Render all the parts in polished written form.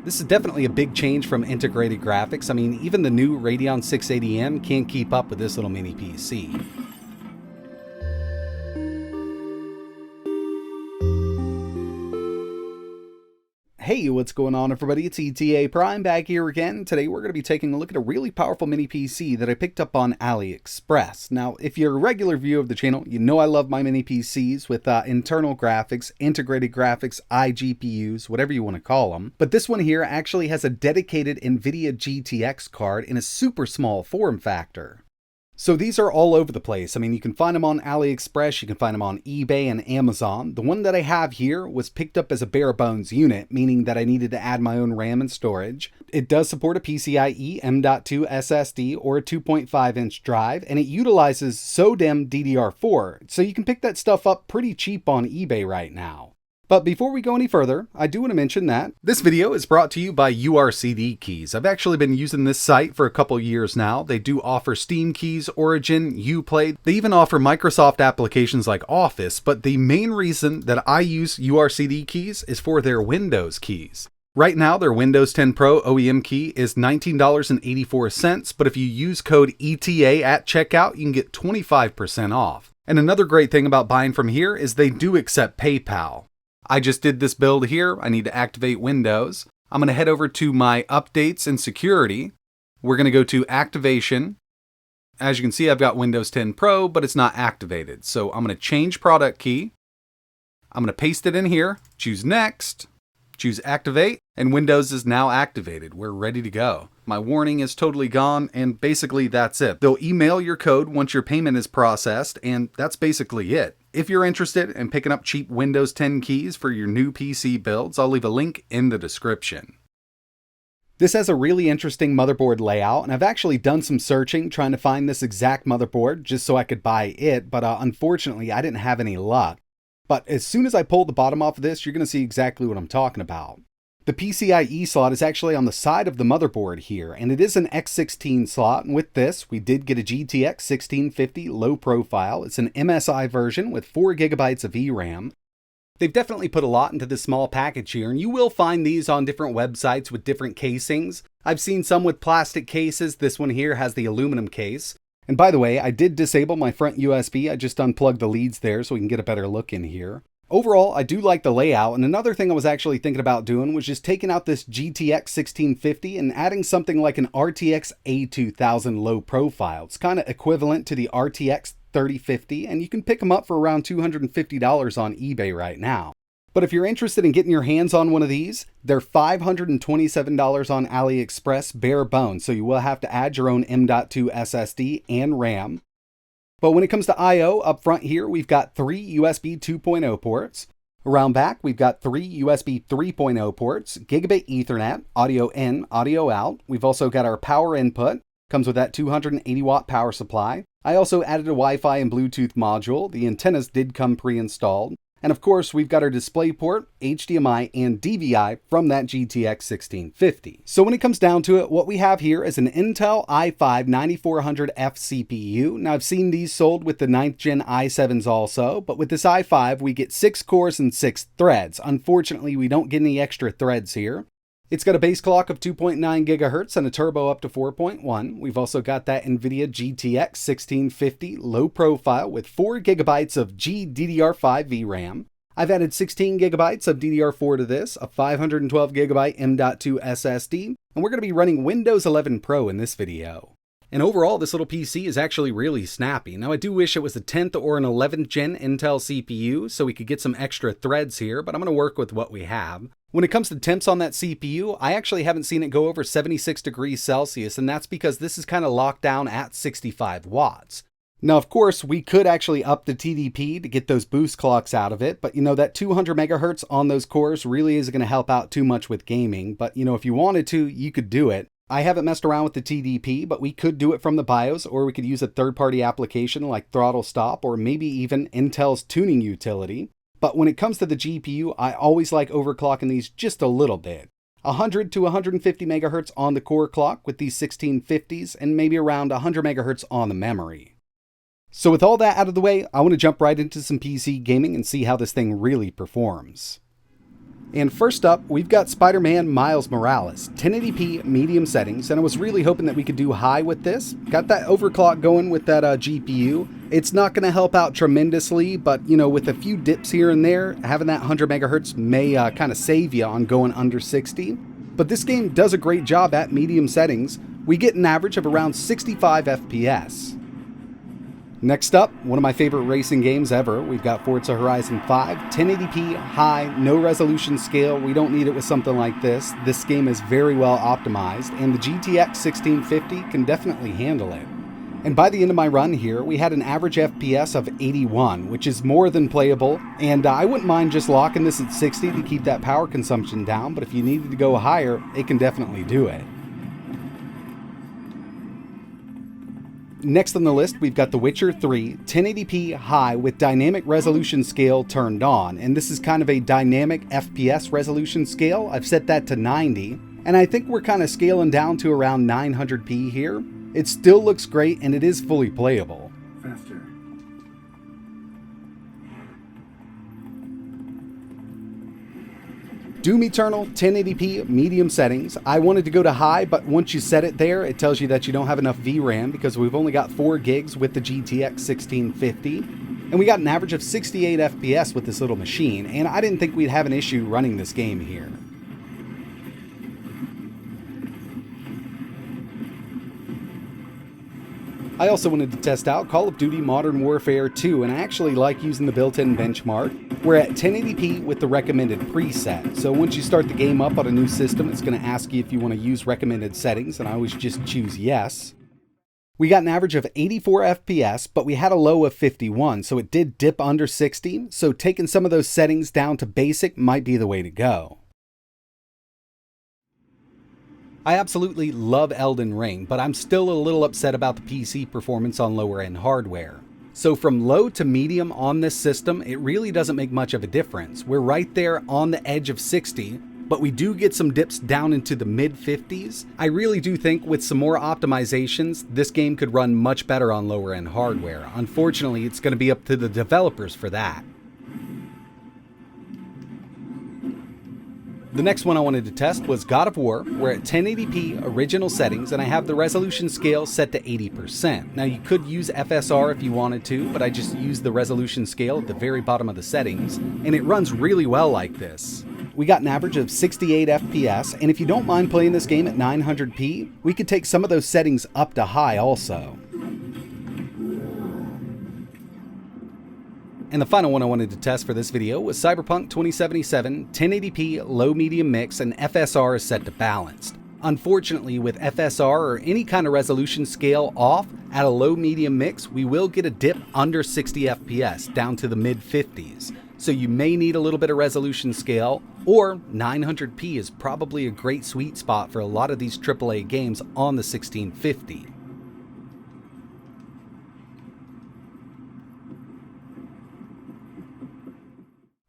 This is definitely a big change from integrated graphics. I mean, even the new Radeon 680M can't keep up with this little mini PC. Hey, what's going on everybody? It's ETAPRIME back here again. Today we're going to be taking a look at a really powerful mini PC that I picked up on AliExpress. Now, if you're a regular viewer of the channel, you know I love my mini PCs with internal graphics, integrated graphics, iGPUs, whatever you want to call them. But this one here actually has a dedicated Nvidia GTX card in a super small form factor. So these are all over the place. I mean, you can find them on AliExpress, you can find them on eBay and Amazon. The one that I have here was picked up as a bare bones unit, meaning that I needed to add my own RAM and storage. It does support a PCIe M.2 SSD or a 2.5-inch drive, and it utilizes SODIMM DDR4, so you can pick that stuff up pretty cheap on eBay right now. But before we go any further, I do want to mention that this video is brought to you by URCD Keys. I've actually been using this site for a couple years now. They do offer Steam keys, Origin, Uplay. They even offer Microsoft applications like Office, but the main reason that I use URCD Keys is for their Windows keys. Right now, their Windows 10 Pro OEM key is $19.84, but if you use code ETA at checkout, you can get 25% off. And another great thing about buying from here is they do accept PayPal. I just did this build here. I need to activate Windows. I'm going to head over to my updates and security. We're going to go to activation. As you can see, I've got Windows 10 Pro, but it's not activated. So I'm going to change product key. I'm going to paste it in here, choose next, choose activate, and Windows is now activated. We're ready to go. My warning is totally gone, and basically that's it. They'll email your code once your payment is processed, and that's basically it. If you're interested in picking up cheap Windows 10 keys for your new PC builds, I'll leave a link in the description. This has a really interesting motherboard layout, and I've actually done some searching trying to find this exact motherboard just so I could buy it, but unfortunately I didn't have any luck. But as soon as I pull the bottom off of this, you're going to see exactly what I'm talking about. The PCIe slot is actually on the side of the motherboard here, and it is an X16 slot, and with this, we did get a GTX 1650 low profile. It's an MSI version with 4GB of VRAM. They've definitely put a lot into this small package here, and you will find these on different websites with different casings. I've seen some with plastic cases. This one here has the aluminum case. And by the way, I did disable my front USB. I just unplugged the leads there so we can get a better look in here. Overall, I do like the layout, and another thing I was actually thinking about doing was just taking out this GTX 1650 and adding something like an RTX A2000 low profile. It's kind of equivalent to the RTX 3050, and you can pick them up for around $250 on eBay right now. But if you're interested in getting your hands on one of these, they're $527 on AliExpress bare bones, so you will have to add your own M.2 SSD and RAM. But when it comes to I/O, up front here, we've got 3 USB 2.0 ports. Around back, we've got 3 USB 3.0 ports, gigabit Ethernet, audio in, audio out. We've also got our power input, comes with that 280 watt power supply. I also added a Wi-Fi and Bluetooth module. The antennas did come pre-installed. And of course, we've got our DisplayPort, HDMI, and DVI from that GTX 1650. So when it comes down to it, what we have here is an Intel i5-9400F CPU. Now I've seen these sold with the 9th gen i7s also, but with this i5, we get 6 cores and 6 threads. Unfortunately, we don't get any extra threads here. It's got a base clock of 2.9 GHz and a turbo up to 4.1. We've also got that Nvidia GTX 1650 low profile with 4 GB of GDDR5 VRAM. I've added 16 GB of DDR4 to this, a 512 GB M.2 SSD, and we're going to be running Windows 11 Pro in this video. And overall, this little PC is actually really snappy. Now, I do wish it was a 10th or an 11th gen Intel CPU, so we could get some extra threads here, but I'm going to work with what we have. When it comes to temps on that CPU, I actually haven't seen it go over 76 degrees Celsius, and that's because this is kind of locked down at 65 watts. Now, of course, we could actually up the TDP to get those boost clocks out of it, but you know, that 200 megahertz on those cores really isn't going to help out too much with gaming, but you know, if you wanted to, you could do it. I haven't messed around with the TDP, but we could do it from the BIOS, or we could use a third-party application like Throttle Stop, or maybe even Intel's tuning utility. But when it comes to the GPU, I always like overclocking these just a little bit. 100 to 150 megahertz on the core clock with these 1650s, and maybe around 100 megahertz on the memory. So with all that out of the way, I want to jump right into some PC gaming and see how this thing really performs. And first up, we've got Spider-Man Miles Morales, 1080p medium settings, and I was really hoping that we could do high with this. Got that overclock going with that GPU. It's not going to help out tremendously, but with a few dips here and there, having that 100 megahertz may kind of save you on going under 60. But this game does a great job at medium settings. We get an average of around 65 FPS. Next up, one of my favorite racing games ever, we've got Forza Horizon 5, 1080p, high, no resolution scale. We don't need it with something like this. This game is very well optimized, and the GTX 1650 can definitely handle it. And by the end of my run here, we had an average FPS of 81, which is more than playable, and I wouldn't mind just locking this at 60 to keep that power consumption down, but if you needed to go higher, it can definitely do it. Next on the list, we've got The Witcher 3, 1080p high with dynamic resolution scale turned on. And this is kind of a dynamic FPS resolution scale. I've set that to 90. And I think we're kind of scaling down to around 900p here. It still looks great and it is fully playable. Faster. Doom Eternal, 1080p, medium settings. I wanted to go to high, but once you set it there, it tells you that you don't have enough VRAM because we've only got 4 gigs with the GTX 1650. And we got an average of 68 FPS with this little machine, and I didn't think we'd have an issue running this game here. I also wanted to test out Call of Duty Modern Warfare 2, and I actually like using the built-in benchmark. We're at 1080p with the recommended preset, so once you start the game up on a new system, it's going to ask you if you want to use recommended settings, and I always just choose yes. We got an average of 84 FPS, but we had a low of 51, so it did dip under 60, so taking some of those settings down to basic might be the way to go. I absolutely love Elden Ring, but I'm still a little upset about the PC performance on lower end hardware. So from low to medium on this system, it really doesn't make much of a difference. We're right there on the edge of 60, but we do get some dips down into the mid 50s. I really do think with some more optimizations, this game could run much better on lower end hardware. Unfortunately, it's going to be up to the developers for that. The next one I wanted to test was God of War. We're at 1080p original settings, and I have the resolution scale set to 80%. Now you could use FSR if you wanted to, but I just used the resolution scale at the very bottom of the settings, and it runs really well like this. We got an average of 68 FPS, and if you don't mind playing this game at 900p, we could take some of those settings up to high also. And the final one I wanted to test for this video was Cyberpunk 2077, 1080p, low medium mix, and FSR is set to balanced. Unfortunately, with FSR or any kind of resolution scale off at a low medium mix, we will get a dip under 60 FPS down to the mid 50s. So you may need a little bit of resolution scale, or 900p is probably a great sweet spot for a lot of these AAA games on the 1650.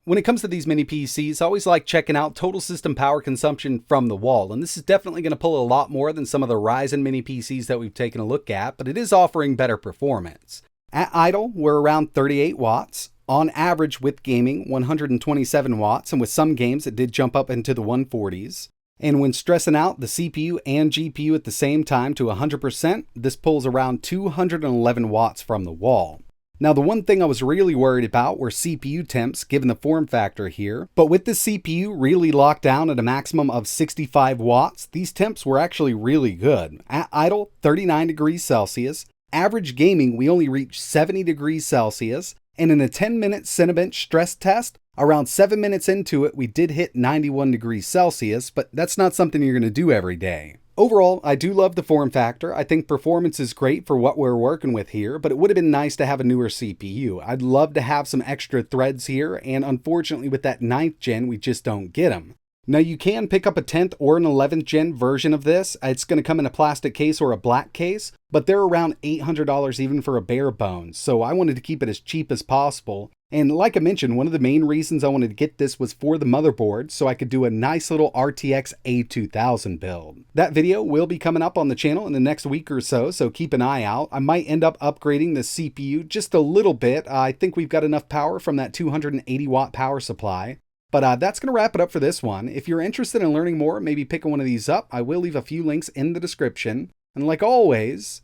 When it comes to these mini PCs, I always like checking out total system power consumption from the wall, and this is definitely going to pull a lot more than some of the Ryzen mini PCs that we've taken a look at, but it is offering better performance. At idle, we're around 38 watts. On average with gaming, 127 watts, and with some games it did jump up into the 140s. And when stressing out the CPU and GPU at the same time to 100%, this pulls around 211 watts from the wall. Now, the one thing I was really worried about were CPU temps, given the form factor here. But with the CPU really locked down at a maximum of 65 watts, these temps were actually really good. At idle, 39 degrees Celsius. Average gaming, we only reached 70 degrees Celsius. And in a 10-minute Cinebench stress test, around 7 minutes into it, we did hit 91 degrees Celsius, but that's not something you're going to do every day. Overall, I do love the form factor. I think performance is great for what we're working with here, but it would have been nice to have a newer CPU. I'd love to have some extra threads here, and unfortunately with that 9th gen, we just don't get them. Now you can pick up a 10th or an 11th gen version of this. It's going to come in a plastic case or a black case, but they're around $800 even for a bare bones, so I wanted to keep it as cheap as possible. And like I mentioned, one of the main reasons I wanted to get this was for the motherboard, so I could do a nice little RTX A2000 build. That video will be coming up on the channel in the next week or so keep an eye out. I might end up upgrading the CPU just a little bit. I think we've got enough power from that 280 watt power supply. But that's going to wrap it up for this one. If you're interested in learning more, maybe picking one of these up, I will leave a few links in the description. And like always,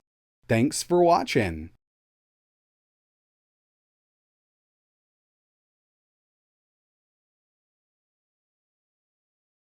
thanks for watching.